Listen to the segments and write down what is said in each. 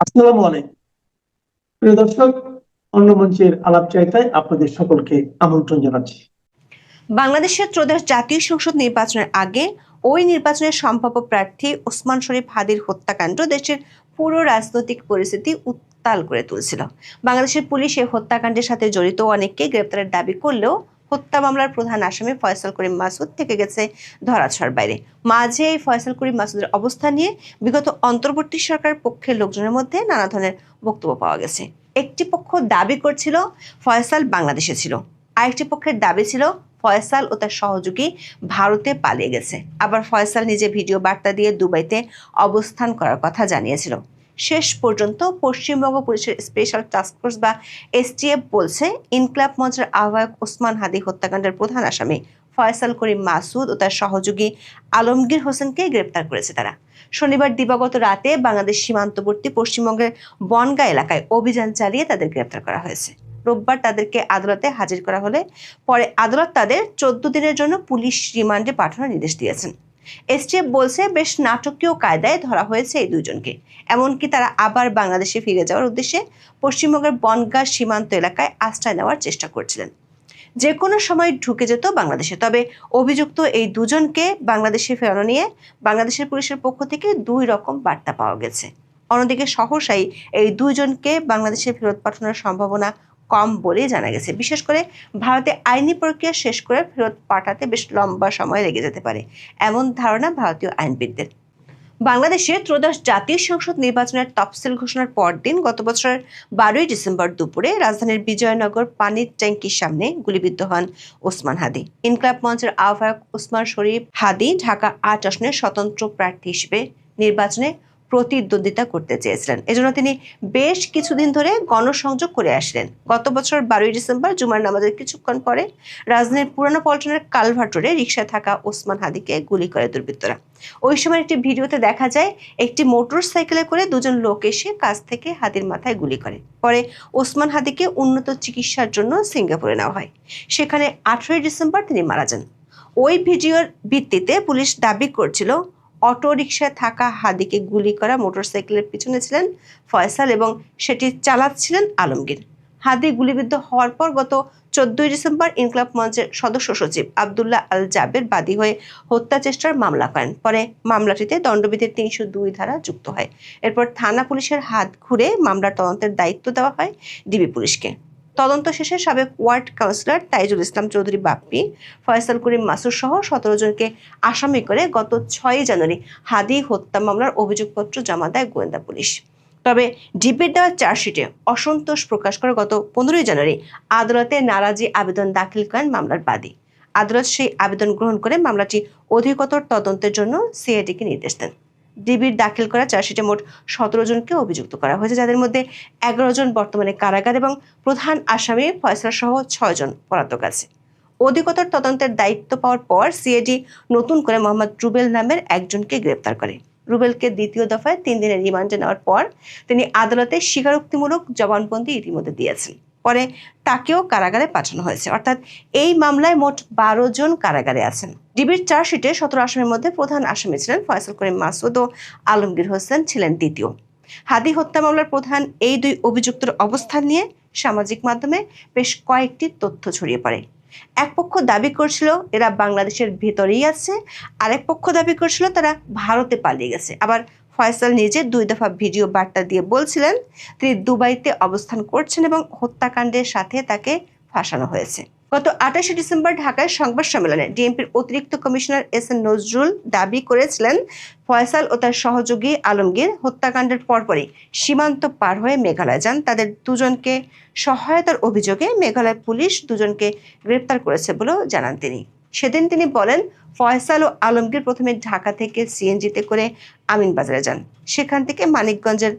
আসসালামু আলাইকুম প্রিয় দর্শক, অন্য মঞ্চের আলাপ চাইতায় আপনাদের সকলকে আমন্ত্রণ জানাচ্ছি। বাংলাদেশের ত্রয়োদশ জাতীয় সংসদ নির্বাচনের আগে ওই নির্বাচনের সম্ভাব্য প্রার্থী ওসমান শরীফ হাদির হত্যাকাণ্ড দেশের পুরো রাজনৈতিক পরিস্থিতি উত্তাল করে তুলছিল। বাংলাদেশের পুলিশ এই হত্যাকাণ্ডের সাথে জড়িত অনেককে গ্রেপ্তারের দাবি করলেও হত্যা মামলার প্রধান আসামি ফয়সাল করিম মাসুদ থেকে গেছে ধরাছোঁয়ার বাইরে। মাঝে এই ফয়সাল করিম মাসুদের অবস্থান নিয়ে বিগত অন্তর্বর্তী সরকারের পক্ষের লোকজনের মধ্যে নানা ধরনের বক্তব্য পাওয়া গেছে। একটি পক্ষ দাবি করছিল ফয়সাল বাংলাদেশে ছিল, আরেকটি পক্ষের দাবি ছিল ফয়সাল ও তার সহযোগী ভারতে পালিয়ে গেছে। আবার ফয়সাল নিজে ভিডিও বার্তা দিয়ে দুবাইতে অবস্থান করার কথা জানিয়েছিল। শেষ পর্যন্ত পশ্চিমবঙ্গ পুলিশের স্পেশাল টাস্কফোর্স বা এসটিএফ বলছে, ইনকলাব মঞ্চের আহ্বায়ক ওসমান হাদি হত্যাকাণ্ডের প্রধান আসামি ফয়সাল করিম মাসুদ ও তার সহযোগী আলমগীর হোসেনকে গ্রেপ্তার করেছে তারা। শনিবার দিবাগত রাতে বাংলাদেশ সীমান্তবর্তী পশ্চিমবঙ্গের বনগাঁ এলাকায় অভিযান চালিয়ে তাদের গ্রেপ্তার করা হয়েছে। রোববার তাদেরকে আদালতে হাজির করা হলে পরে আদালত তাদের 14 দিনের জন্য পুলিশ রিমান্ডে পাঠানোর নির্দেশ দিয়েছেন। এসটিএফ বলছে, বেশ নাটকীয় কায়দায় ধরা হয়েছে এই দুইজনকে। এমনকি তারা আবার বাংলাদেশে ফিরে যাওয়ার উদ্দেশ্যে পশ্চিমবঙ্গের বনগাঁ সীমান্ত এলাকায় আশ্রয় নেওয়ার চেষ্টা করছিলেন। যে কোনো সময় ঢুকে যেত বাংলাদেশে। তবে অভিযুক্ত এই দুজনকে বাংলাদেশে ফেরানো নিয়ে বাংলাদেশের পুলিশের পক্ষ থেকে দুই রকম বার্তা পাওয়া গেছে। অন্যদিকে সহসাই এই দুইজনকে বাংলাদেশে ফেরত পাঠানোর সম্ভাবনা কম বলেই জানা গেছে। বিশেষ করে ভারতে আইনি প্রক্রিয়া শেষ করে ফেরত পাঠাতে বেশ লম্বা সময় লেগে যেতে পারে, এমন ধারণা ভারতীয় আইনবিদদের। বাংলাদেশে ত্রয়োদশ জাতীয় সংসদ নির্বাচনের তফসিল ঘোষণার পরদিন গত বছরের 12ই ডিসেম্বর দুপুরে রাজধানীর বিজয়নগর পানির ট্যাঙ্কির সামনে গুলিবিদ্ধ হন ওসমান হাদি। ইনকলাব মঞ্চের আহ্বায়ক ওসমান শরীফ হাদি ঢাকা 8 আসনের স্বতন্ত্র প্রার্থী হিসেবে নির্বাচনে প্রতিদ্বন্দ্বিতা করতে চেয়েছিলেন। এজন্য তিনি বেশ কিছুদিন ধরে গণসংযোগ করে আসলেন। গত বছর 12ই ডিসেম্বর জুমার নামাজের কিছুক্ষণ পরে রাজধানীর পুরানো পল্টনের কালভার্ট রোডে রিকশায় থাকা ওসমান হাদিকে গুলি করে দুর্বৃত্তরা। ওই সময় একটি ভিডিওতে দেখা যায়, একটি মোটর সাইকেলে করে দুজন লোক এসে কাছ থেকে হাদির মাথায় গুলি করে। পরে ওসমান হাদিকে উন্নত চিকিৎসার জন্য সিঙ্গাপুরে নেওয়া হয়। সেখানে 18ই ডিসেম্বর তিনি মারা যান। ওই ভিডিওর ভিত্তিতে পুলিশ দাবি করছিল, অটো রিকশায় থাকা হাদিকে গুলি করা মোটরসাইকেলের পিছনে ছিলেন ফয়সাল এবং সেটি চালাচ্ছিলেন আলমগীর। হাদি গুলিবিদ্ধ হওয়ার পর গত 14ই ডিসেম্বর ইনকলাব মঞ্চের সদস্য সচিব আব্দুল্লাহ আল জাবের বাদী হয়ে হত্যা চেষ্টার মামলা করেন। পরে মামলাটিতে দণ্ডবিধির 302 ধারা যুক্ত হয়। এরপর থানা পুলিশের হাত ঘুরে মামলার তদন্তের দায়িত্ব দেওয়া হয় ডিবি পুলিশকে। তদন্ত শেষে সাবেক ওয়ার্ড কাউন্সিলর তাইজুল ইসলাম চৌধুরী বাপ্পি ফয়সাল করিম মাসুদ সহ 17 জনকে আসামি করে গত 6ই জানুয়ারি হাদি হত্যা মামলার অভিযোগপত্র জমা দেয় গোয়েন্দা পুলিশ। তবে ডিবির দেওয়া চার্জশিটে অসন্তোষ প্রকাশ করে গত 15ই জানুয়ারি আদালতে নারাজি আবেদন দাখিল করেন মামলার বাদী। আদালত সেই আবেদন গ্রহণ করে মামলাটি অধিকতর তদন্তের জন্য সিআইডিকে নির্দেশ দেন। ডিবির দাখিল করা চার্জশিটে মোট 17 জনকে অভিযুক্ত করা হয়েছে, যাদের মধ্যে 11 জন বর্তমানে কারাগার এবং প্রধান আসামি ফয়সাল সহ 6 জন পলাতক আছে। অধিকতর তদন্তের দায়িত্ব পাওয়ার পর সিআইডি নতুন করে মোহাম্মদ রুবেল নামের একজনকে গ্রেপ্তার করে। রুবেলকে দ্বিতীয় দফায় 3 দিনের রিমান্ডে নেওয়ার পর তিনি আদালতে স্বীকারোক্তিমূলক জবানবন্দি ইতিমধ্যে দিয়েছেন। পরে তাকেও কারাগারে পাঠানো হয়েছে। অর্থাৎ এই মামলায় মোট 12 জন কারাগারে আছেন। ডিবির চার্জশিটে 17 আসামির মধ্যে প্রধান আসামি ছিলেন ফয়সাল করিম মাসুদ ও আলমগীর হোসেন ছিলেন দ্বিতীয়। হাদি হত্যা মামলার প্রধান এই দুই অভিযুক্তের অবস্থান নিয়ে সামাজিক মাধ্যমে বেশ কয়েকটি তথ্য ছড়িয়ে পড়ে। এক পক্ষ দাবি করছিল এরা বাংলাদেশের ভেতরেই আছে, আরেক পক্ষ দাবি করছিল তারা ভারতে পালিয়ে গেছে। আবার ফয়সাল নিজে 2 দফা ভিডিও বার্তা দিয়ে বলছিলেন তিনি দুবাইতে অবস্থান করছেন এবং হত্যাকাণ্ডের সাথে তাকে ফাঁসানো হয়েছে। গত 28শে ডিসেম্বর ঢাকায় সংবাদ সম্মেলনে ডিএমপির অতিরিক্ত কমিশনার এস এন নজরুল দাবি করেছিলেন, ফয়সাল ও তার সহযোগী আলমগীর হত্যাকাণ্ডের পরপরই সীমান্ত পার হয়ে মেঘালয় যান। তাদের দুজনকে সহায়তার অভিযোগে মেঘালয় পুলিশ দুজনকে গ্রেপ্তার করেছে বলেও জানান তিনি। সেদিন তিনি বলেন, ফয়সাল ও আলমগীর প্রথমে ঢাকা থেকে সিএনজিতে করে আমিনবাজারে যান, সেখান থেকে মানিকগঞ্জের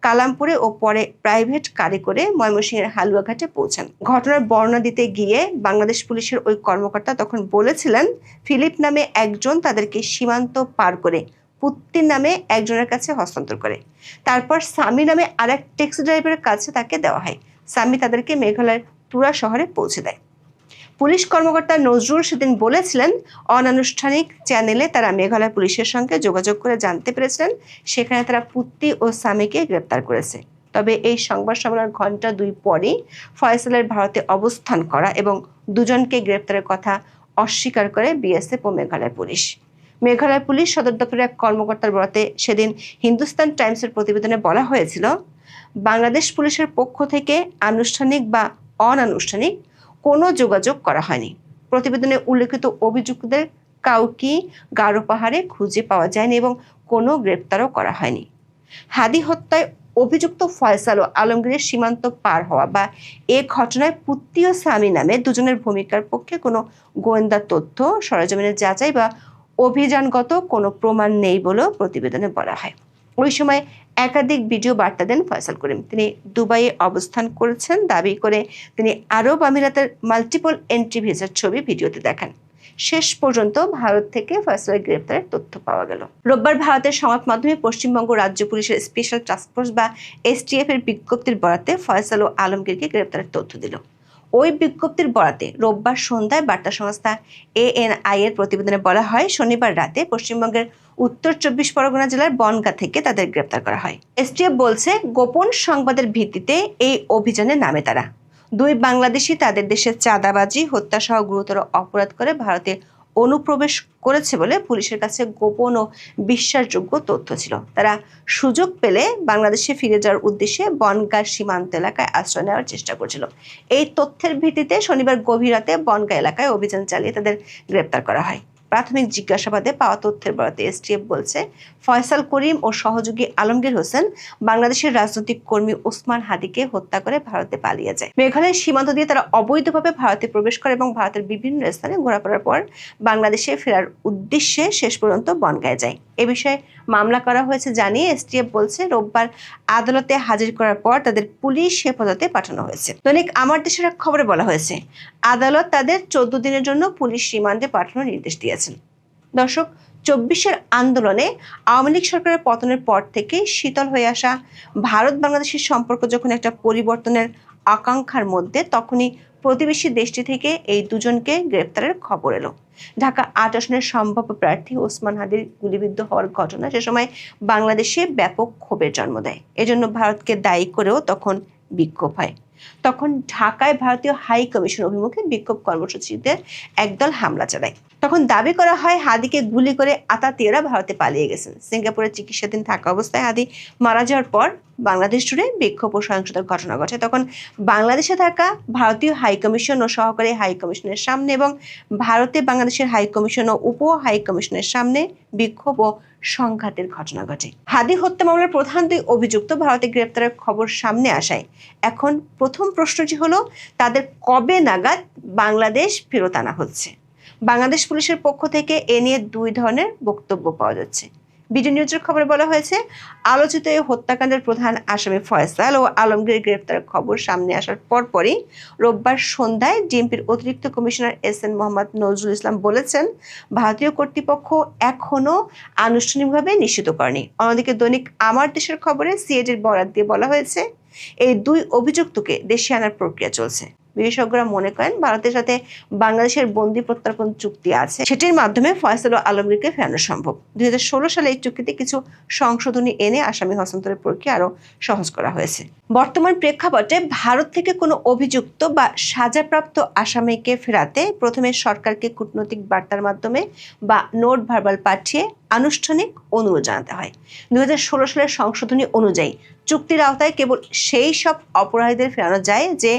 কালামপুরে ও পরে প্রাইভেট কারে করে ময়মনসিংহের হালুয়াঘাটে পৌঁছান। ঘটনার বর্ণনা দিতে গিয়ে বাংলাদেশ পুলিশের ওই কর্মকর্তা তখন বলেছিলেন, ফিলিপ নামে একজন তাদেরকে সীমান্ত পার করে পুত্তির নামে একজনের কাছে হস্তান্তর করে। তারপর সামি নামে আরেক ট্যাক্সি ড্রাইভারের কাছে তাকে দেওয়া হয়। সামি তাদেরকে মেঘালয়ের তুরা শহরে পৌঁছে দেয়। পুলিশ কর্মকর্তা নজরুল সেদিন বলেছিলেন, অনানুষ্ঠানিক চ্যানেলে তারা মেঘালয় পুলিশের সঙ্গে যোগাযোগ করে জানতে পেরেছিলেন সেখানে তারা পুত্তি ও স্বামীকে গ্রেপ্তার করেছে। তবে এই সংবাদ সম্মেলনের ঘণ্টা 2 পরই ফয়সালের ভারতে অবস্থান করা এবং দুজনকে গ্রেপ্তারের কথা অস্বীকার করে বিএসএফ ও মেঘালয় পুলিশ। মেঘালয় পুলিশ সদর দপ্তরের এক কর্মকর্তার বরাতে সেদিন হিন্দুস্তান টাইমসের প্রতিবেদনে বলা হয়েছিল, বাংলাদেশ পুলিশের পক্ষ থেকে আনুষ্ঠানিক বা অনানুষ্ঠানিক কোনো যোগাযোগ করা হয়নি। প্রতিবেদনে উল্লেখিত অভিযুক্তদের কাউকে গারো পাহাড়ে খুঁজে পাওয়া যায়নি এবং কোনো গ্রেপ্তারও করা হয়নি। হাদি হত্যায় অভিযুক্ত ফয়সাল ও আলমগীরের সীমান্ত পার হওয়া বা এ ঘটনায় পুত্তি ও স্বামী নামে দুজনের ভূমিকার পক্ষে কোনো গোয়েন্দা তথ্য, সরেজমিনের যাচাই বা অভিযানগত কোনো প্রমাণ নেই বলেও প্রতিবেদনে বলা হয়। ওই সময় একাধিক ভিডিও বার্তা দেন ফয়সাল করিম। তিনি দুবাইয়ে অবস্থান করেছেন দাবি করে তিনি আরব আমিরাতের মাল্টিপল এন্ট্রি ভিসার ছবি ভিডিওতে দেখান। শেষ পর্যন্ত ভারত থেকে ফয়সালের গ্রেপ্তারের তথ্য পাওয়া গেল। রোববার ভারতের সংবাদ মাধ্যমে পশ্চিমবঙ্গ রাজ্য পুলিশের স্পেশাল টাস্কফোর্স বা এসটিএফ এর বিজ্ঞপ্তির বরাতে ফয়সাল ও আলমগীরকে গ্রেপ্তারের তথ্য দিল। ওই বিজ্ঞপ্তির বরাতে রোববার সন্ধ্যায় বার্তা সংস্থা ANI এর প্রতিবেদনে বলা হয়, শনিবার রাতে পশ্চিমবঙ্গের উত্তর 24 পরগনা জেলার বনগাঁ থেকে তাদের গ্রেপ্তার করা হয়। এসটিএফ বলছে, গোপন সংবাদের ভিত্তিতে এই অভিযানে নামে তারা। 2 বাংলাদেশি তাদের দেশে চাঁদাবাজি, হত্যা সহ গুরুতর অপরাধ করে ভারতে অনুপ্রবেশ করেছে বলে পুলিশের কাছে গোপন ও বিশ্বাসযোগ্য তথ্য ছিল। তারা সুযোগ পেলে বাংলাদেশে ফিরে যাওয়ার উদ্দেশ্যে বনগাঁ সীমান্ত এলাকায় আশ্রয় নেওয়ার চেষ্টা করছিল। এই তথ্যের ভিত্তিতে শনিবার গভীর রাতে বনগাঁ এলাকায় অভিযান চালিয়ে তাদের গ্রেপ্তার করা হয়। প্রাথমিক জিজ্ঞাসাবাদে পাওয়া তথ্যের বরাতে এসটিএফ বলছে, ফয়সাল করিম ও সহযোগী আলমগীর হোসেন বাংলাদেশের রাজনৈতিক কর্মী ওসমান হাদিকে হত্যা করে ভারতে পালিয়ে যায়। মেঘালয়ের সীমান্ত দিয়ে তারা অবৈধভাবে ভারতে প্রবেশ করে এবং ভারতের বিভিন্ন স্থানে ঘোরাফেরার পর বাংলাদেশে ফেরার উদ্দেশ্যে শেষ পর্যন্ত বনগাঁয় যায়। এ বিষয়ে মামলা করা হয়েছে জানিয়ে এসটিএফ বলছে, রোববার আদালতে হাজির করার পর তাদের পুলিশ হেফাজতে পাঠানো হয়েছে। দৈনিক আমার দেশের এক খবরে বলা হয়েছে, আদালত তাদের 14 দিনের জন্য পুলিশ রিমান্ডে পাঠানোর নির্দেশ দিয়েছেন। দর্শক, 24-এর আন্দোলনে আওয়ামী লীগ সরকারের পতনের পর থেকে শীতল হয়ে আসা ভারত বাংলাদেশের সম্পর্ক যখন একটা পরিবর্তনের আকাঙ্ক্ষার মধ্যে, তখনই প্রতিবেশী দেশটি থেকে এই দুজনকে গ্রেপ্তারের খবর এলো। ঢাকা 8 আসনের সম্ভাব্য প্রার্থী ওসমান হাদির গুলিবিদ্ধ হওয়ার ঘটনা সে সময় বাংলাদেশে ব্যাপক ক্ষোভের জন্ম দেয়। এজন্য ভারতকে দায়ী করেও তখন বিক্ষোভ হয়। তখন ঢাকায় ভারতীয় হাই কমিশন অভিমুখে বিক্ষোভ কর্মসূচিতে একদল হামলা চালায়। তখন দাবি করা হয়, হাদিকে গুলি করে আতাতিয়ারা ভারতে পালিয়ে গেছেন। সিঙ্গাপুরে চিকিৎসাধীন থাকা অবস্থায় হাদি মারা যাওয়ার পর বাংলাদেশ জুড়ে বিক্ষোভ ও সহিংসতার ঘটনা ঘটে। তখন বাংলাদেশে থাকা ভারতীয় হাই কমিশন ও সহকারী হাই কমিশনের সামনে এবং ভারতে বাংলাদেশের হাই কমিশন ও উপ হাই কমিশনের সামনে বিক্ষোভ ও সংঘাতের ঘটনা ঘটে। হাদি হত্যা মামলার প্রধান 2 অভিযুক্ত ভারতে গ্রেপ্তারের খবর সামনে আসায় এখন প্রথম প্রশ্নটি হলো, তাদের কবে নাগাদ বাংলাদেশ ফেরত আনা হচ্ছে? বাংলাদেশ পুলিশের পক্ষ থেকে এ নিয়ে 2 ধরনের বক্তব্য পাওয়া যাচ্ছে। বিডি নিউজের খবরে বলা হয়েছে, আলোচিত এই হত্যাকাণ্ডের প্রধান আসামি ফয়সাল ও আলমগীর গ্রেপ্তারের খবর সামনে আসার পরপরই রোববার সন্ধ্যায় ডিএমপির অতিরিক্ত কমিশনার SN মোহাম্মদ নজরুল ইসলাম বলেছেন, ভারতীয় কর্তৃপক্ষ এখনো আনুষ্ঠানিকভাবে নিশ্চিত করেনি। অন্যদিকে দৈনিক আমার দেশের খবরে সিআইডির বরাত দিয়ে বলা হয়েছে, এই 2 অভিযুক্তকে দেশে আনার প্রক্রিয়া চলছে। বিশেষজ্ঞরা মনে করেন, ভারতের সাথে বাংলাদেশের বন্দি প্রত্যর্পণ চুক্তি আছে, সেটির মাধ্যমে ফয়সাল ও আলমগীরকে ফেরানো সম্ভব। 2016 সালে এই চুক্তিতে কিছু সংশোধনী এনে আসামি হস্তান্তরের প্রক্রিয়া আরো সহজ করা হয়েছে। বর্তমান প্রেক্ষাপটে ভারত থেকে কোনো অভিযুক্ত বা সাজাপ্রাপ্ত আসামিকে ফেরাতে প্রথমে সরকারকে কূটনৈতিক বার্তার মাধ্যমে বা নোট ভার্বাল পাঠিয়ে আনুষ্ঠানিক অনুরোধ জানাতে হয়। 2016 সালের সংশোধনী অনুযায়ী চুক্তির আওতায় কেবল সেই সব অপরাধীদের ফেরানো যায় যে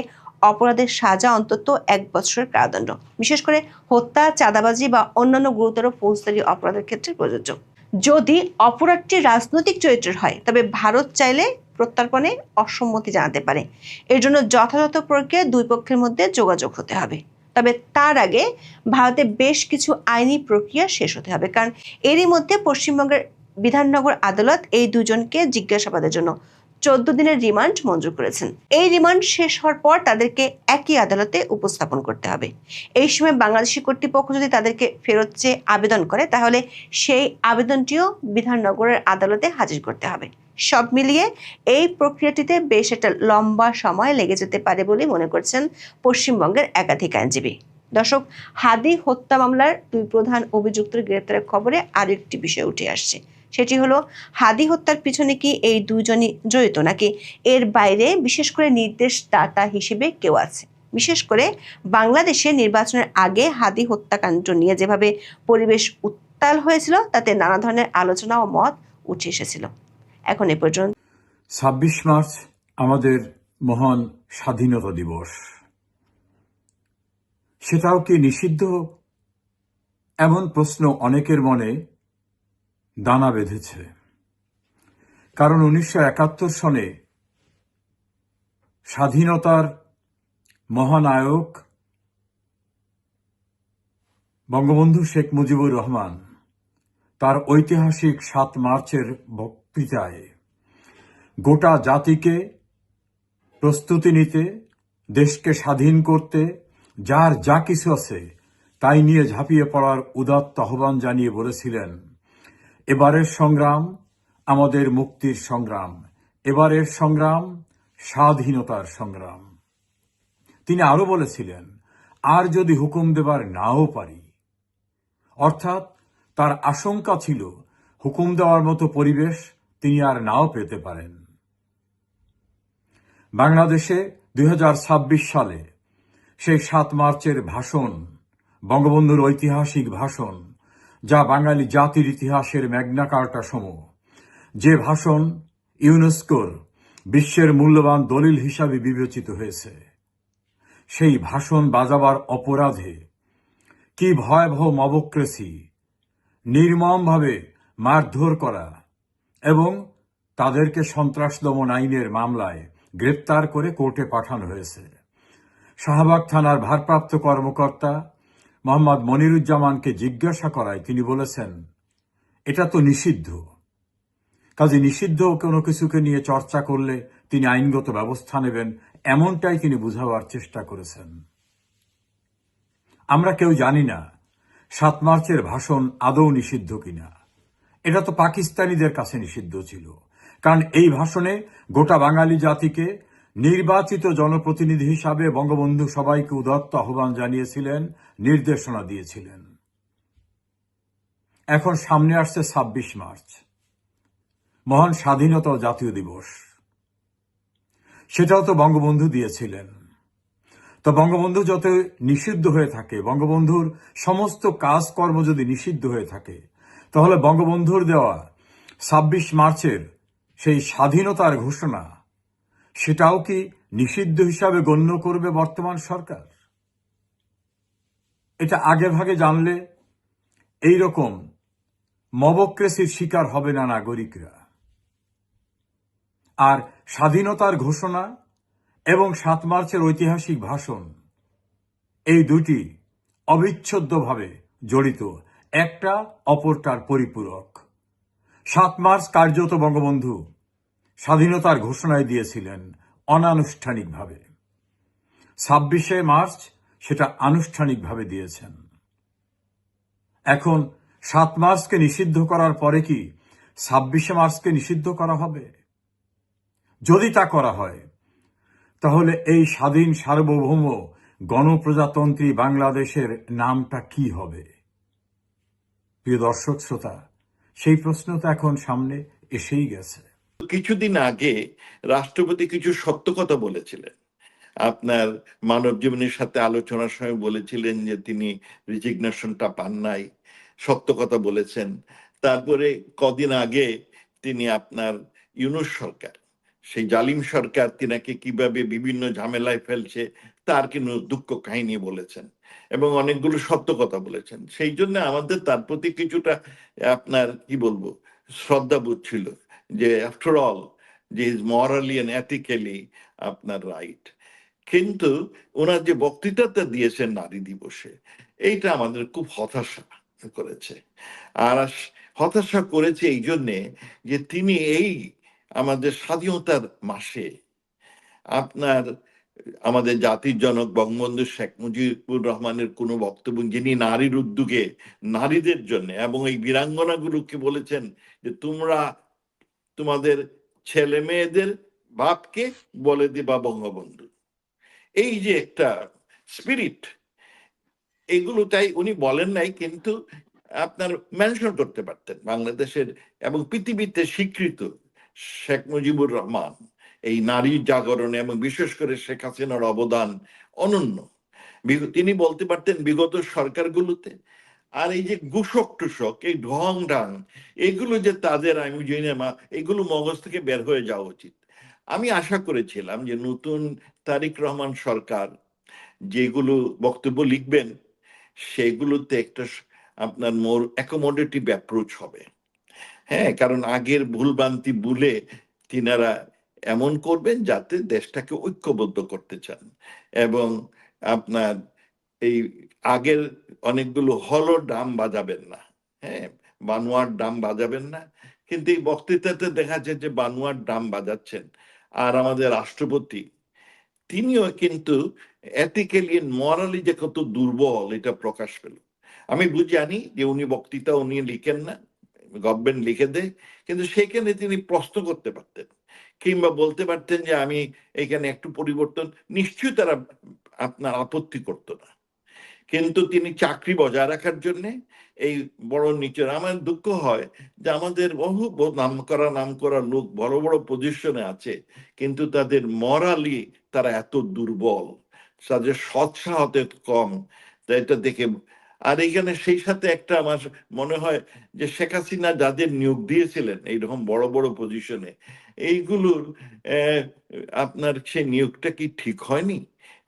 অপরাধের সাজা অন্তত 1 বছরের কারাদণ্ড, বিশেষ করে হত্যা, চাঁদাবাজি বা অন্যান্য গুরুতর ফৌজদারি অপরাধের ক্ষেত্রে প্রযোজ্য। যদি অপরাধটি রাজনৈতিক চরিত্রের হয়, তবে ভারত চাইলে প্রত্যর্পণে অসম্মতি জানাতে পারে। এর জন্য যথাযথ প্রক্রিয়ায় 2 পক্ষের মধ্যে যোগাযোগ হতে হবে। তবে তার আগে ভারতে বেশ কিছু আইনি প্রক্রিয়া শেষ হতে হবে, কারণ এরই মধ্যে পশ্চিমবঙ্গের বিধাননগর আদালত এই 2 জনকে জিজ্ঞাসাবাদের জন্য 14 দিনের রিমান্ড মঞ্জুর করেছেন। এই রিমান্ড শেষ হওয়ার পর তাদেরকে একই আদালতে উপস্থাপন করতে হবে। এই সময় বাংলাদেশি কর্তৃপক্ষ যদি তাদেরকে ফেরত চেয়ে আবেদন করে, তাহলে সেই আবেদনটিও বিধাননগরের আদালতে হাজির করতে হবে। সব মিলিয়ে এই প্রক্রিয়াটিতে বেশ একটা লম্বা সময় লেগে যেতে পারে বলে মনে করছেন পশ্চিমবঙ্গের একাধিক আইনজীবী। দর্শক, হাদি হত্যা মামলার দুই প্রধান অভিযুক্তের গ্রেপ্তারের খবরে আরেকটি বিষয় উঠে আসছে। সেটি হলো, হাদি হত্যার পিছনে কি এই দুইজনই জড়িত, নাকি এর বাইরে বিশেষ করে নির্দেশদাতা হিসেবে কেউ আছে? বিশেষ করে বাংলাদেশে নির্বাচনের আগে হাদি হত্যাকাণ্ড নিয়ে যেভাবে পরিবেশ উত্তাল হয়েছিল, তাতে নানা ধরনের আলোচনা ও মত উঠে এসেছিল। এখন এ পর্যন্ত। ২৬ মার্চ আমাদের মহান স্বাধীনতা দিবস। সেটাও কি নিষিদ্ধ? এমন প্রশ্ন অনেকের মনে দানা বেঁধেছে। কারণ ১৯৭১ সনে স্বাধীনতার মহানায়ক বঙ্গবন্ধু শেখ মুজিবুর রহমান তার ঐতিহাসিক ৭ মার্চের বক্তৃতায় গোটা জাতিকে প্রস্তুতি নিতে, দেশকে স্বাধীন করতে যার যা কিছু আছে তাই নিয়ে ঝাঁপিয়ে পড়ার উদাত্ত আহ্বান জানিয়ে বলেছিলেন, এবারের সংগ্রাম আমাদের মুক্তির সংগ্রাম, এবারের সংগ্রাম স্বাধীনতার সংগ্রাম। তিনি আরো বলেছিলেন, আর যদি হুকুম দেবার নাও পারি, অর্থাৎ তার আশঙ্কা ছিল হুকুম দেওয়ার মতো পরিবেশ তিনি আর নাও পেতে পারেন। বাংলাদেশে ২০২৬ সালে সেই ৭ মার্চের ভাষণ, বঙ্গবন্ধুর ঐতিহাসিক ভাষণ, যা বাঙালি জাতির ইতিহাসের ম্যাগনা কার্টা সম, যে ভাষণ ইউনেস্কোর বিশ্বের মূল্যবান দলিল হিসাবে বিবেচিত হয়েছে, সেই ভাষণ বাজাবার অপরাধে কি ভয়াবহ মবক্রেসি, নির্মমভাবে মারধর করা এবং তাদেরকে সন্ত্রাস দমন আইনের মামলায় গ্রেপ্তার করে কোর্টে পাঠানো হয়েছে। শাহবাগ থানার ভারপ্রাপ্ত কর্মকর্তা মোহাম্মদ মনিরুজ্জামানকে জিজ্ঞাসা করায় তিনি বলেছেন, এটা তো নিষিদ্ধ, কাজে নিষিদ্ধ কোনো কিছুকে নিয়ে চর্চা করলে তিনি আইনগত ব্যবস্থা নেবেন, এমনটাই তিনি বুঝাবার চেষ্টা করেছেন। আমরা কেউ জানি না ৭ মার্চের ভাষণ আদৌ নিষিদ্ধ কিনা। এটা তো পাকিস্তানিদের কাছে নিষিদ্ধ ছিল, কারণ এই ভাষণে গোটা বাঙালি জাতিকে নির্বাচিত জনপ্রতিনিধি হিসাবে বঙ্গবন্ধু সবাইকে উদাত্ত আহ্বান জানিয়েছিলেন, নির্দেশনা দিয়েছিলেন। এখন সামনে আসছে ২৬ মার্চ, মহান স্বাধীনতা ও জাতীয় দিবস। সেটাও তো বঙ্গবন্ধু দিয়েছিলেন। তো বঙ্গবন্ধু যত নিষিদ্ধ হয়ে থাকে, বঙ্গবন্ধুর সমস্ত কাজকর্ম যদি নিষিদ্ধ হয়ে থাকে, তাহলে বঙ্গবন্ধুর দেওয়া ২৬ মার্চের সেই স্বাধীনতার ঘোষণা, সেটাও কি নিষিদ্ধ হিসাবে গণ্য করবে বর্তমান সরকার? এটা আগে ভাগে জানলে এইরকম মবক্রেসির শিকার হবে না নাগরিকরা। আর স্বাধীনতার ঘোষণা এবং ৭ মার্চের ঐতিহাসিক ভাষণ, এই দুটি অবিচ্ছেদ্যভাবে জড়িত, একটা অপরটার পরিপূরক। ৭ মার্চ কার্যত বঙ্গবন্ধু স্বাধীনতার ঘোষণায় দিয়েছিলেন অনানুষ্ঠানিকভাবে, ২৬শে মার্চ সেটা আনুষ্ঠানিকভাবে দিয়েছেন। এখন ৭ মার্চকে নিষিদ্ধ করার পরে কি ২৬শে মার্চকে নিষিদ্ধ করা হবে? যদি তা করা হয়, তাহলে এই স্বাধীন সার্বভৌম গণপ্রজাতন্ত্রী বাংলাদেশের নামটা কি হবে? প্রিয় দর্শক শ্রোতা, সেই প্রশ্ন তো এখন সামনে এসেই গেছে। কিছুদিন আগে রাষ্ট্রপতি কিছু সত্য কথা বলেছিলেন। আপনার মানব জীবনের সাথে আলোচনার সময় বলেছিলেন যে তিনি রিজিগনেশনটা পান নাই, সত্য কথা বলেছেন। তারপরে কদিন আগে তিনি আপনার ইউনূস সরকার, সেই জালিম সরকার তিনাকে কিভাবে বিভিন্ন ঝামেলায় ফেলছে তার কিন্তু দুঃখ কাহিনী বলেছেন এবং অনেকগুলো সত্য কথা বলেছেন। সেই জন্য আমাদের তার প্রতি কিছুটা আপনার কি বলবো শ্রদ্ধাবোধ ছিল, যে আফটার অল যে ইজ মরালি এন্ড এথিক্যালি আপনার রাইট। কিন্তু ওনার যে বক্তৃতাটা দিয়েছেন নারী দিবসে, এইটা আমাদের খুব হতাশা করেছে। আর হতাশা করেছে এই জন্যে যে তিনি এই আমাদের স্বাধীনতার মাসে আপনার আমাদের জাতির জনক বঙ্গবন্ধু শেখ মুজিবুর রহমানের কোনো বক্তব্য, যিনি নারীর উদ্যোগে নারীদের জন্য এবং এই বীরাঙ্গনাগুলোকে বলেছেন যে তোমরা তোমাদের ছেলে মেয়েদের বাপকে বলে দিবা বঙ্গবন্ধু। এই যে একটা স্পিরিট, এগুলো তাই উনি বলেন নাই, কিন্তু আপনার মেনশন করতে পারতেন বাংলাদেশের এবং পৃথিবীতে স্বীকৃত শেখ মুজিবুর রহমান এই নারী জাগরণে এবং বিশেষ করে শেখ হাসিনার অবদান অনন্য। তিনি বলতে পারতেন বিগত সরকারগুলোতে আর এই যে গুসক টুসক এই ঢং ঢাং এগুলো যে তাদের, আমি জানি না, এগুলো মগজ থেকে বের হয়ে যাওয়া উচিত। আমি আশা করেছিলাম যে নতুন তারেক রহমান সরকার যেগুলো বক্তব্য লিখবেন সেগুলোতে একটা আপনার মোর অ্যাকোমোডেটিভ অ্যাপ্রোচ হবে। হ্যাঁ, কারণ আগের ভুলভ্রান্তি ভুলে তিনারা এমন করবেন যাতে দেশটাকে ঐক্যবদ্ধ করতে চান, এবং আপনার এই আগের অনেকগুলো হলো ড্রাম বাজাবেন না, হ্যাঁ, বানোয়ার ড্রাম বাজাবেন না। কিন্তু এই বক্তৃতাতে দেখা যায় যে বানোয়ার ড্রাম বাজাচ্ছেন। আর আমাদের রাষ্ট্রপতি তিনিও কিন্তু এথিক্যালি মরালি যে কত দুর্বল এটা প্রকাশ পেল। আমি জানি যে উনি বক্তৃতা উনি লিখেন না, গভর্নমেন্ট লিখে দেয়, কিন্তু সেখানে তিনি প্রশ্ন করতে পারতেন কিংবা বলতে পারতেন যে আমি এখানে একটু পরিবর্তন, নিশ্চয়ই তারা আপনার আপত্তি করতো না। কিন্তু তিনি চাকরি বজায় রাখার জন্য এই বড় নিচের, আমার দুঃখ হয় যে আমাদের বহু নাম করা লোক বড় বড় পজিশনে আছে, কিন্তু তাদের মরালি তারা এত দুর্বল, তাদের সৎসাহতে কম। তাই এটা দেখে, আর এখানে সেই সাথে একটা আমার মনে হয় যে শেখ হাসিনা যাদের নিয়োগ দিয়েছিলেন এইরকম বড় বড় পজিশনে, এইগুলোর আপনার সেই নিয়োগটা কি ঠিক হয়নি?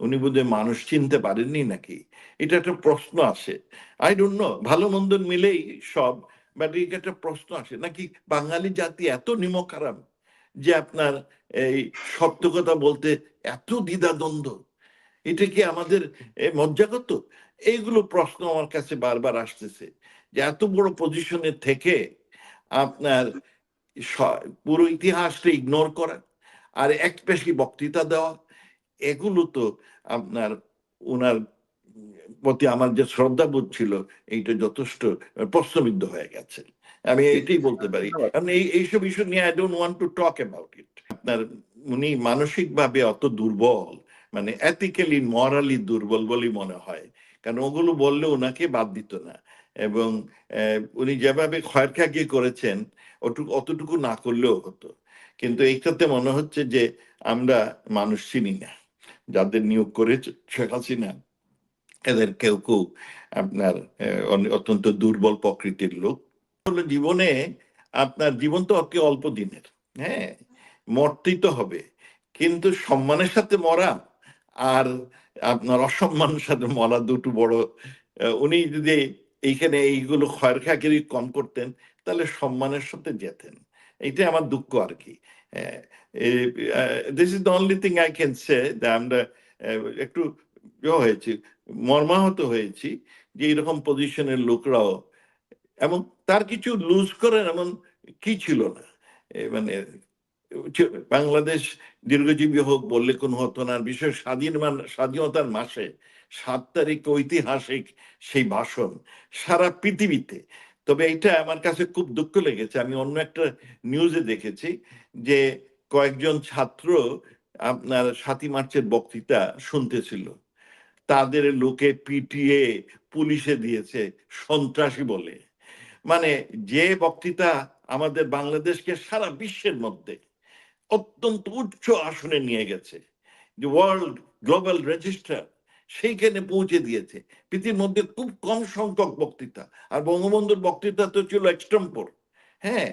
উনি বোধহয় মানুষ চিনতে পারেননি নাকি, এটা একটা প্রশ্ন আসে। আই ডোন্ট নো, ভালো মন্দ মিলেই সব, বাট এটা একটা প্রশ্ন আসে নাকি বাঙালি জাতি এত নিমখারাম যে আপনার এই সত্য কথা বলতে এত দ্বিধাদ্বন্দ্ব, এটা কি আমাদের মজ্জাগত? এইগুলো প্রশ্ন আমার কাছে বারবার আসতেছে যে এত বড় পজিশনে থেকে আপনার পুরো ইতিহাসটা ইগনোর করা আর এক পেশি বক্তৃতা দেওয়া, এগুলো তো আপনার ওনার প্রতি আমার যে শ্রদ্ধাবোধ ছিল এইটা যথেষ্ট প্রশ্নবিদ্ধ হয়ে গেছে। আমি এটাই বলতে পারি, কারণ এইসব ইস্যু নিয়ে I don't want to talk about it. আপনার উনি মানসিকভাবে অত দুর্বল, মানে এথিক্যালি মরালি দুর্বল বলেই মনে হয়, কারণ ওগুলো বললে ওনাকে বাদ দিত না। এবং উনি যেভাবে খয়রখাকি করেছেন অতটুকু না করলেও হতো। কিন্তু এইটাতে মনে হচ্ছে যে আমরা মানুষ চিনি না, যাদের নিয়োগ করেছে শেখ হাসিনা এদের কেউ কেউ আপনার অত্যন্ত দুর্বল প্রকৃতির লোক। হলো জীবনে, আপনার জীবন তো অল্প দিনের, হ্যাঁ, মরতেই তো হবে, কিন্তু সম্মানের সাথে মরা আর আপনার অসম্মানের সাথে মরা দুটো বড়। উনি যদি এইখানে এইগুলো খয়রখাকিরি কম করতেন তাহলে সম্মানের সাথে যেতেন। এইটাই আমার দুঃখ আর কি। This is the only thing I can say, আমরা একটু হয়েছি, মর্মাহত হয়েছি যে এইরকম পজিশনের লোকরাও, এবং তার কিছু লুজ করেন এমন কি ছিল না। মানে বাংলাদেশ দীর্ঘজীবী হোক বললে কোনো হতো না। বিশেষ স্বাধীনতার মাসে 7 তারিখ ঐতিহাসিক সেই ভাষণ সারা পৃথিবীতে। তবে এটা আমার কাছে খুব দুঃখ লেগেছে, আমি অন্য একটা নিউজে দেখেছি যে কয়েকজন ছাত্র আপনার 7ই মার্চের বক্তৃতা শুনতেছিল, তাদের লোকে পিটিয়ে পুলিশে দিয়েছে সন্ত্রাসী বলে। মানে যে বক্তৃতা আমাদের বাংলাদেশকে সারা বিশ্বের মধ্যে অত্যন্ত উচ্চ আসনে নিয়ে গেছে, যে ওয়ার্ল্ড গ্লোবাল রেজিস্টার সেইখানে পৌঁছে দিয়েছে, পৃথিবীর মধ্যে খুব কম সংখ্যক বক্তৃতা। আর বঙ্গবন্ধুর বক্তৃতা তো ছিল এক্সটেম্পোর, হ্যাঁ,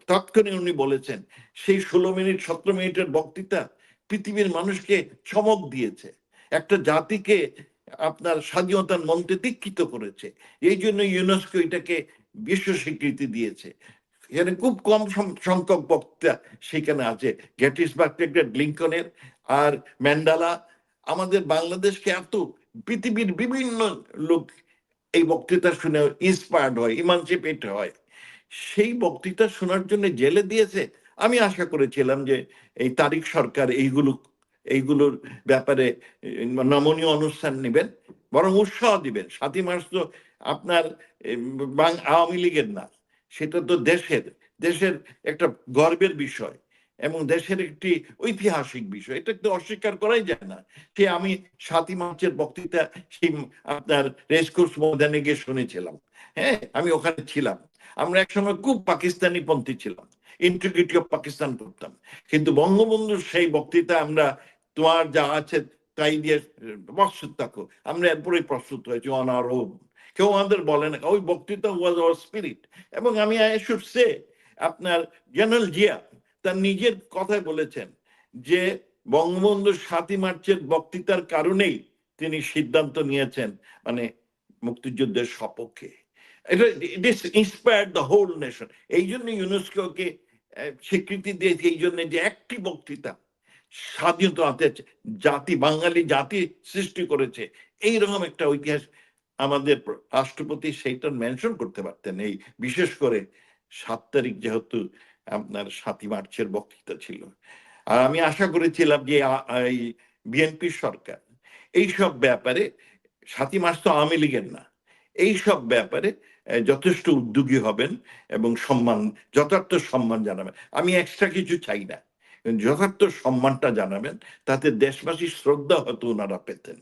তৎক্ষণিক উনি বলেছেন। সেই 16 মিনিট 17 মিনিটের বক্তৃতা পৃথিবীর মানুষকে চমক দিয়েছে, একটা জাতিকে আপনার স্বাধীনতার মন্ত্রে দীক্ষিত করেছে। এই জন্য ইউনেস্কো এটাকে বিশ্ব স্বীকৃতি দিয়েছে। এখানে খুব কম সংখ্যক বক্তা সেখানে আছে, গেটিসবার্গ লিঙ্কনের আর ম্যান্ডেলা। আমাদের বাংলাদেশকে এত পৃথিবীর বিভিন্ন লোক এই বক্তৃতা শুনে ইন্সপায়ার্ড হয়, ইমানসিপেট হয়। সেই বক্তৃতা শোনার জন্য জেলে দিয়েছে। আমি আশা করেছিলাম যে এই তারিক সরকার এইগুলোর ব্যাপারে নমনীয় অনুষ্ঠান নেবেন, বরং উৎসাহ দিবেন। 7ই মার্চ তো আপনার আওয়ামী লীগের না, সেটা তো দেশের একটা গর্বের বিষয়। এবং দেশের একটি ঐতিহাসিক বিষয়, এটা তো অস্বীকার করাই যায় না। সে আমি 7ই মার্চের বক্তৃতা সেই আপনার রেসকোর্স ময়দানে গিয়ে শুনেছিলাম। হ্যাঁ, আমি ওখানে ছিলাম। আমরা একসময় খুব পাকিস্তানি পন্থী ছিলাম, ইন্টিগ্রিটি অফ পাকিস্তান করতাম, কিন্তু বঙ্গবন্ধুর সেই বক্তৃতা আমরা তোমার যা আছে তাই দিয়ে প্রস্তুত থাকো, আমরা এরপরেই প্রস্তুত হয়েছি অন আওয়ার ওন। কেউ আমাদের বলে না, ওই বক্তৃতা ওয়াজ আওয়ার স্পিরিট। এবং আমি আই শুড সে, আপনার জেনারেল জিয়া তার নিজের কথায় বলেছেন যে বঙ্গবন্ধুর 7ই মার্চের বক্তৃতার কারণেই তিনি সিদ্ধান্ত নিয়েছেন মানে মুক্তিযুদ্ধের সপক্ষে। এটা this inspired the whole nation. এই জন্য ইউনেস্কোকে স্বীকৃতি দিয়েছে, এই জন্য যে একটি বক্তৃতা স্বাধীনতাতে জাতি, বাঙালি জাতি সৃষ্টি করেছে, এইরকম একটা ঐতিহাস আমাদের রাষ্ট্রপতি সেইটা মেনশন করতে পারতেন। এই বিশেষ করে 7 তারিখ যেহেতু আপনার 7ই মার্চের বক্তৃতা ছিল। আর আমি আশা করেছিলাম যে এই বিএনপি সরকার এইসব ব্যাপারে, 7ই মার্চ তো আওয়ামী লীগের না, এইসব ব্যাপারে যথেষ্ট উদ্যোগী হবেন এবং যথার্থ সম্মান জানাবেন। আমি এক্সট্রা কিছু চাই না, যথার্থ সম্মানটা জানাবেন, তাতে দেশবাসীর শ্রদ্ধা হয়তো ওনারা পেতেন।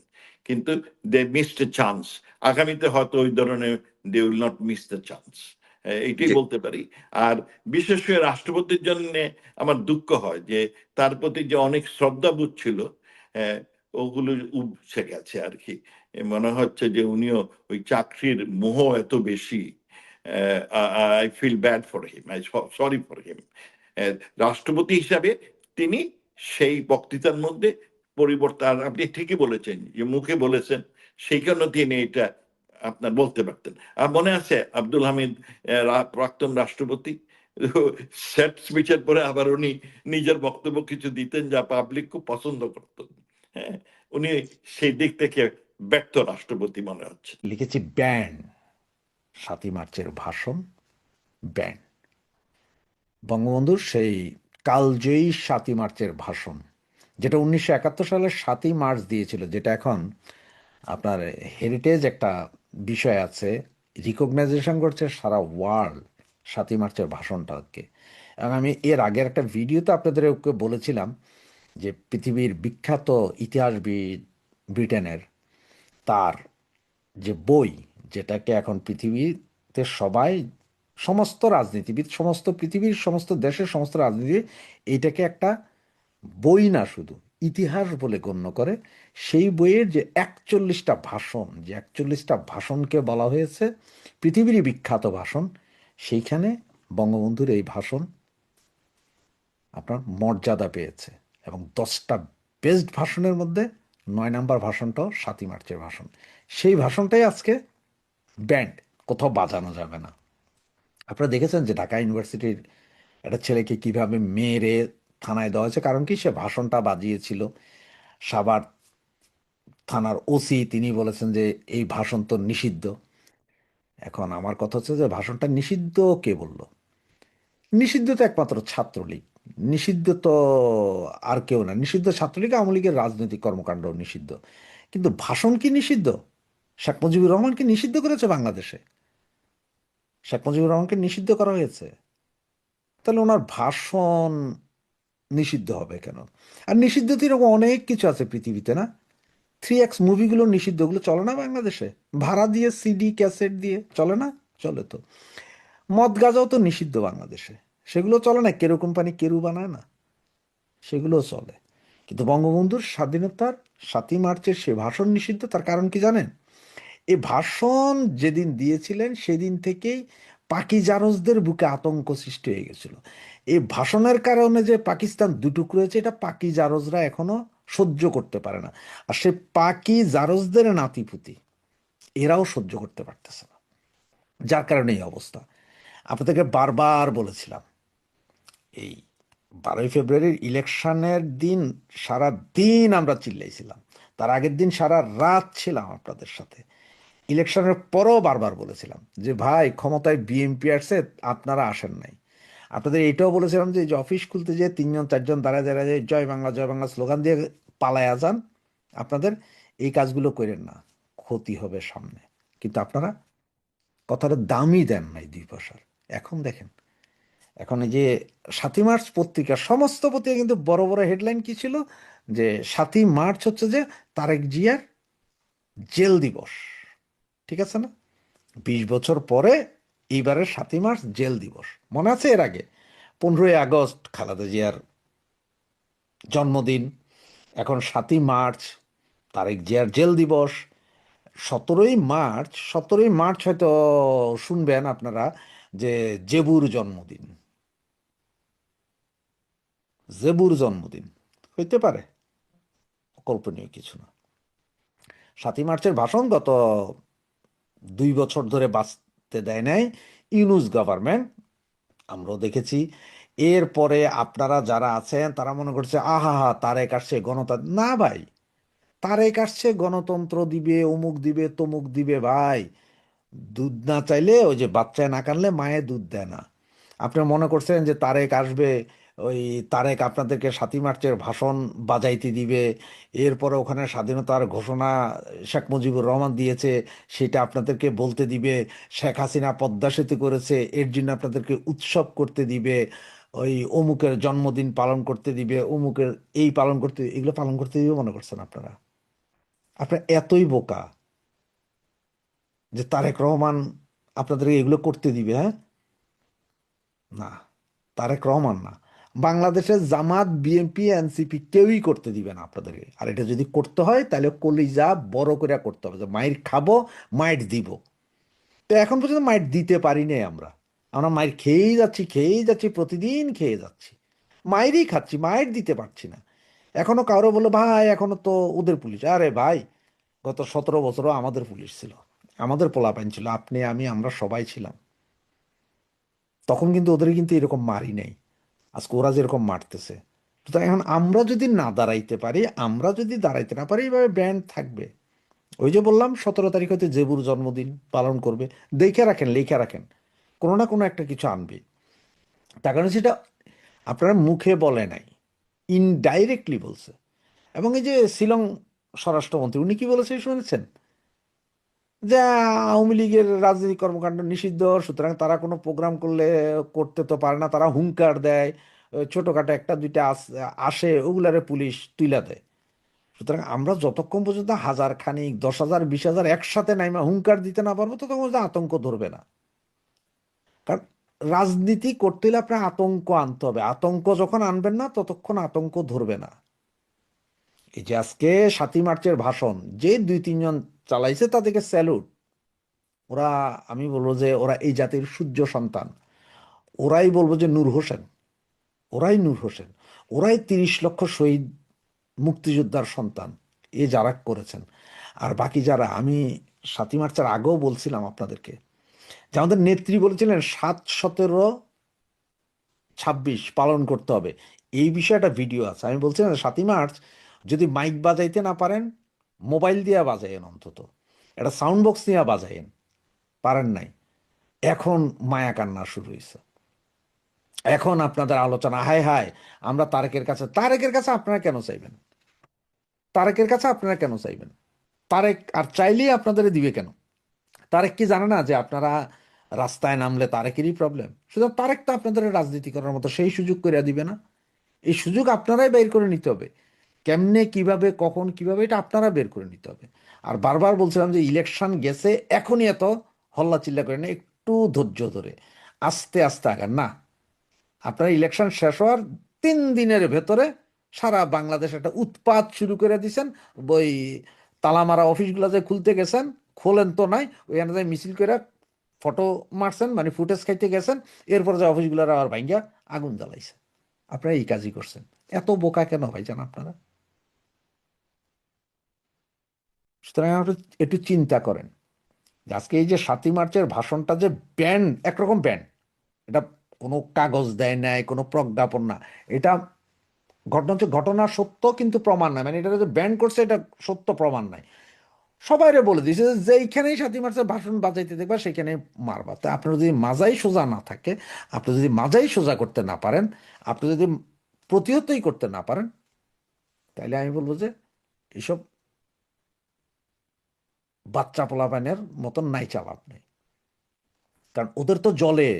কিন্তু দে মিসড এ চান্স। আগামীতে হয়তো ওই ধরনের they will not miss the chance, এইটাই জি। বলতে পারি। আর বিশেষ করে রাষ্ট্রপতির জন্য আমার দুঃখ হয় যে তার প্রতি যে অনেক শ্রদ্ধাবোধ ছিল, ওগুলো উঠছে গেছে আর কি। মনে হচ্ছে যে উনিও ওই চাকরির মোহ এত বেশি। I feel bad for him, I sorry for him. রাষ্ট্রপতি হিসাবে তিনি সেই বক্তৃতার মধ্যে পরিবর্তন, আপনি ঠিকই বলেছেন যে মুখে বলেছেন, সেই জন্য তিনি এটা আপনার বলতে পারতেন। আর মনে আছে আব্দুল হামিদ প্রাক্তন রাষ্ট্রপতি সেট স্পিচের পরে আবার উনি নিজের বক্তব্য কিছু দিতেন যা পাবলিক খুব পছন্দ করতেন। হ্যাঁ, উনি সেই দিক থেকে ব্যর্থ রাষ্ট্রপতি মনে হচ্ছে। লিখেছি ব্যান, 7ই মার্চের ভাষণ ব্যান। বঙ্গবন্ধুর সেই কালজয়ী 7ই মার্চের ভাষণ, যেটা 1971 সালের 7ই মার্চ দিয়েছিল, যেটা এখন আপনার হেরিটেজ একটা বিষয় আছে, রিকগনাইজেশন করছে সারা ওয়ার্ল্ড 7ই মার্চের ভাষণটাকে। এবং আমি এর আগের একটা ভিডিওতে আপনাদেরকে বলেছিলাম যে পৃথিবীর বিখ্যাত ইতিহাসবিদ ব্রিটেনের, তার যে বই, যেটাকে এখন পৃথিবীতে সবাই, সমস্ত রাজনীতিবিদ, সমস্ত পৃথিবীর সমস্ত দেশের সমস্ত রাজনীতি এইটাকে একটা বই না শুধু ইতিহাস বলে গণ্য করে, সেই বইয়ের যে 41টা ভাষণ, যে 41টা ভাষণকে বলা হয়েছে পৃথিবীরই বিখ্যাত ভাষণ, সেইখানে বঙ্গবন্ধুর এই ভাষণ আপনার মর্যাদা পেয়েছে। এবং 10টা বেস্ট ভাষণের মধ্যে 9 নাম্বার ভাষণটাও 7ই মার্চের ভাষণ। সেই ভাষণটাই আজকে ব্যান্ড, কোথাও বাজানো যাবে না। আপনারা দেখেছেন যে ঢাকা ইউনিভার্সিটির একটা ছেলেকে কিভাবে মেরে থানায় দেওয়া হয়েছে, কারণ কি সে ভাষণটা বাজিয়েছিল। সাভার থানার ওসি তিনি বলেছেন যে এই ভাষণ তো নিষিদ্ধ। এখন আমার কথা হচ্ছে যে ভাষণটা নিষিদ্ধ কে বলল? নিষিদ্ধ তো একমাত্র ছাত্রলীগ, নিষিদ্ধ তো আর কেউ না। নিষিদ্ধ ছাত্রলীগ, আওয়ামী লীগের রাজনৈতিক কর্মকাণ্ড নিষিদ্ধ, কিন্তু ভাষণ কি নিষিদ্ধ? শেখ মুজিবুর রহমানকে নিষিদ্ধ করেছে বাংলাদেশে, শেখ মুজিবুর রহমানকে নিষিদ্ধ করা হয়েছে, তাহলে ওনার ভাষণ নিষিদ্ধ হবে কেন? আর নিষিদ্ধ তো এরকম অনেক কিছু আছে পৃথিবীতে, না? 3X মুভিগুলো নিষিদ্ধ, ওগুলো চলে না বাংলাদেশে? ভাড়া দিয়ে সিডি ক্যাসেট দিয়ে চলে না? চলে তো। মদ গাঁজাও তো নিষিদ্ধ বাংলাদেশে, সেগুলো চলে না? কেরু কোম্পানি কেরু বানায় না, সেগুলো চলে। কিন্তু বঙ্গবন্ধুর স্বাধীনতার 7ই মার্চের সে ভাষণ নিষিদ্ধ। তার কারণ কি জানেন? এই ভাষণ যেদিন দিয়েছিলেন সেদিন থেকেই পাকিজারজদের বুকে আতঙ্ক সৃষ্টি হয়ে গেছিল। এই ভাষণের কারণে যে পাকিস্তান দুটুকরো হয়েছে, এটা পাকিজারজরা এখনো সহ্য করতে পারে না। আর সে পাকিজারজদের নাতিপুতি এরাও সহ্য করতে পারতেছে না, যার কারণে এই অবস্থা। আপনাদেরকে বারবার বলেছিলাম, এই 12ই ফেব্রুয়ারির ইলেকশনের দিন সারা দিন আমরা চিল্লাইছিলাম, তার আগের দিন সারা রাত ছিলাম আপনাদের সাথে। ইলেকশনের পরও বারবার বলেছিলাম যে ভাই, ক্ষমতায় বিএনপি আসছে, আপনারা আসেন নাই। আপনাদের এটাও বলেছিলাম যে অফিস খুলতে যেয়ে 3জন 4জন দাঁড়ায় দাঁড়ায় জয় বাংলা স্লোগান দিয়ে পালায়া যান, আপনাদের এই কাজগুলো করেন না, ক্ষতি হবে সামনে। কিন্তু আপনারা কথাটা দামই দেন নাই 2 পয়সার। এখন দেখেন, এখন এই যে 7ই মার্চ পত্রিকা, সমস্ত পত্রিকা কিন্তু বড় বড় হেডলাইন কি ছিল, যে 7ই মার্চ হচ্ছে যে তারেক জিয়ার জেল দিবস। ঠিক আছে না? 20 বছর পরে এইবারের 7ই মার্চ জেল দিবস। মনে আছে এর আগে 15ই আগস্ট খালেদা জিয়ার জন্মদিন, এখন 7ই মার্চ তারেক জিয়ার জেল দিবস। 17ই মার্চ হয়তো শুনবেন আপনারা যে জেবুর জন্মদিন। জেবুর জন্মদিন হইতে পারে, কল্পনীয় কিছু না। 7ই মার্চের ভাষণ গত 2 বছর ধরে বাঁচতে দেয় নাই ইউনূস গভর্নমেন্ট, আমরাও দেখেছি। এরপরে আপনারা যারা আছেন তারা মনে করছে আহা হা তারেক আসছে গণতন্ত্র। না ভাই, তারেক আসছে গণতন্ত্র দিবে, অমুক দিবে, তমুক দিবে। ভাই, দুধ না চাইলে, ওই যে বাচ্চায় না কানলে মায়ে দুধ দেয় না। আপনারা মনে করছেন যে তারেক আসবে, ওই তারেক আপনাদেরকে 7ই মার্চের ভাষণ বাজাইতে দিবে, এরপরে ওখানে স্বাধীনতার ঘোষণা শেখ মুজিবুর রহমান দিয়েছে সেটা আপনাদেরকে বলতে দিবে, শেখ হাসিনা পদ্মা সেতু করেছে এর জন্য আপনাদেরকে উৎসব করতে দিবে, ওই অমুকের জন্মদিন পালন করতে দিবে, অমুকের এই পালন করতে, এগুলো পালন করতে দিবে মনে করছেন আপনারা? আপনারা এতই বোকা যে তারেক রহমান আপনাদেরকে এগুলো করতে দিবে? হ্যাঁ, না, তারেক রহমান না, বাংলাদেশের জামাত, বিএনপি, এনসিপি কেউই করতে দিবে না আপনাদেরকে। আর এটা যদি করতে হয় তাহলে কলিজা বড় করে করতে হবে, যে মাইর খাবো, মাইর দিব। তো এখন পর্যন্ত মাইর দিতে পারি নাই আমরা। আমরা মাইর খেয়েই যাচ্ছি, প্রতিদিন খেয়ে যাচ্ছি, মাইরই খাচ্ছি, মাইর দিতে পারছি না। এখনো কারো বলে ভাই এখনো তো ওদের পুলিশ। আরে ভাই, গত 17 বছরও আমাদের পুলিশ ছিল, আমাদের পোলাপাইন ছিল, আপনি আমি আমরা সবাই ছিলাম। তখন কিন্তু ওদের কিন্তু এরকম মারি নাই, আজকে ওরা যেরকম মারতেছে। সুতরাং এখন আমরা যদি না দাঁড়াইতে পারি, আমরা যদি দাঁড়াইতে না পারি, এইভাবে ব্যান্ড থাকবে। ওই যে বললাম 17 তারিখ হতে জেবুর জন্মদিন পালন করবে, দেখে রাখেন, লিখে রাখেন, কোনো না কোনো একটা কিছু আনবে। তার কারণ সেটা আপনারা মুখে বলে নাই, ইনডাইরেক্টলি বলছে। এবং এই যে শিলং স্বরাষ্ট্রমন্ত্রী, উনি কি বলেছে শুনেছেন? যে আওয়ামী লীগের রাজনৈতিক কর্মকাণ্ড নিষিদ্ধ, সুতরাং তারা কোনো প্রোগ্রাম করলে করতে তো পারে না, তারা হুঙ্কার দেয়, ওই ছোটখাটো একটা দুইটা আসে, ওগুলারে পুলিশ তুইলা দেয়। সুতরাং আমরা যতক্ষণ পর্যন্ত 1000 খানিক, 10,000, 20,000 একসাথে নাইমা হুঙ্কার দিতে না পারবো, ততক্ষণ পর্যন্ত আতঙ্ক ধরবে না। কারণ রাজনীতি করতে হলে আপনার আতঙ্ক আনতে হবে, আতঙ্ক যখন আনবেন না ততক্ষণ আতঙ্ক ধরবে না। এই যে আজকে 7ই মার্চের ভাষণ যে 2-3 জন চালাইছে তাদেরকে স্যালুট। ওরা, আমি বলবো যে ওরা এই জাতির সূর্য সন্তান। ওরাই বলবো যে নূর হোসেন, ওরাই নূর হোসেন, ওরাই 30 লক্ষ শহীদ মুক্তিযোদ্ধার সন্তান, এ যারা করেছেন। আর বাকি যারা, আমি 7ই মার্চের আগেও বলছিলাম আপনাদেরকে যে আমাদের নেত্রী বলেছিলেন 7, 17, 26 পালন করতে হবে। এই বিষয়ে একটা ভিডিও আছে, আমি বলছিলাম 7ই মার্চ যদি মাইক বাজাইতে না পারেন, মোবাইল দিয়ে বাজাইন, অন্তত একটা সাউন্ড বক্স নিয়ে বাজাইন, পারেন নাই। এখন মায়া কান্না শুরু হয়েছে, এখন আপনাদের আলোচনা, হায় হায় আমরা তারেকের কাছে, তারেকের কাছে আপনারা কেন চাইবেন? তারেকের কাছে আপনারা কেন চাইবেন? তারেক আর চাইলেই আপনাদের দিবে কেন? তারেক কি জানে না যে আপনারা রাস্তায় নামলে তারেকেরই প্রবলেম? সুতরাং তারেক তো আপনাদের রাজনীতি করার মতো সেই সুযোগ করে দিবে না। এই সুযোগ আপনারাই বের করে নিতে হবে। কেমনে, কিভাবে, কখন, কিভাবে, এটা আপনারা বের করে নিতে হবে। আর বারবার বলছিলাম যে ইলেকশন গেছে, এখনই এত হল্লা চিল্লা করে না, একটু ধৈর্য ধরে আস্তে আস্তে আগান না। আপনার ইলেকশন শেষ হওয়ার 3 দিনের ভেতরে সারা বাংলাদেশ একটা উৎপাত শুরু করে দিয়েছেন। ওই তালামারা অফিসগুলো যে খুলতে গেছেন, খোলেন তো নাই, ওইখানে যে মিছিল করে ফটো মারছেন, মানে ফুটেজ খাইতে গেছেন, এরপরে যে অফিসগুলোর আবার ভাঙ্গা আগুন জ্বালাইছে। আপনারা এই কাজই করছেন। এত বোকা কেন ভাইজান আপনারা? সুতরাং আপনি একটু চিন্তা করেন যে আজকে এই যে 7ই মার্চের ভাষণটা যে ব্যান, একরকম ব্যান, এটা কোনো কাগজ দেয় নাই, কোনো প্রজ্ঞাপন না, এটা ঘটনা হচ্ছে, ঘটনা সত্য কিন্তু প্রমাণ নাই, মানে এটা যে ব্যান করছে এটা সত্য প্রমাণ নাই। সবাইরে বলে দিয়েছে যে যেইখানেই 7ই মার্চের ভাষণ বাজাইতে দেখবা সেখানে মারবা। তা আপনার যদি মাজাই সোজা না থাকে, আপনি যদি মাজাই সোজা করতে না পারেন, আপনি যদি প্রতিহতই করতে না পারেন, তাহলে আমি বলবো যে এইসব বাচ্চা পোলাপানের মতন নাই চাল আপনি। কারণ ওদের তো জলে,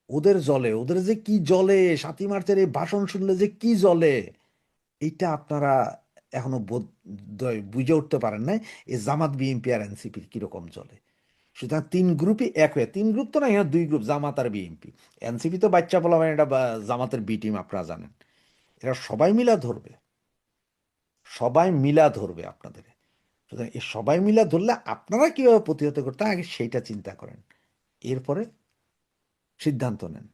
ওদের জলে, ওদের যে কি জলে, 7ই মার্চের এই ভাষণ শুনলে যে কি জলে, এইটা আপনারা এখনো বুঝে উঠতে পারেন নাই এই জামাত বিএনপি আর এনসিপির কিরকম চলে। সুতরাং 3 গ্রুপই এক হয়ে, 3 গ্রুপ তো না, এখানে 2 গ্রুপ, জামাত আর বিএনপি। এনসিপি তো বাচ্চা বলা মানে এটা জামাতের বি টিম, আপনারা জানেন। এরা সবাই মিলা ধরবে, সবাই মিলা ধরবে আপনাদের। সুতরাং এই সবাই মিলা ধরলে আপনারা কিভাবে প্রতিহত করতে হয় আগে সেইটা চিন্তা করেন, এরপরে সিদ্ধান্ত নেন।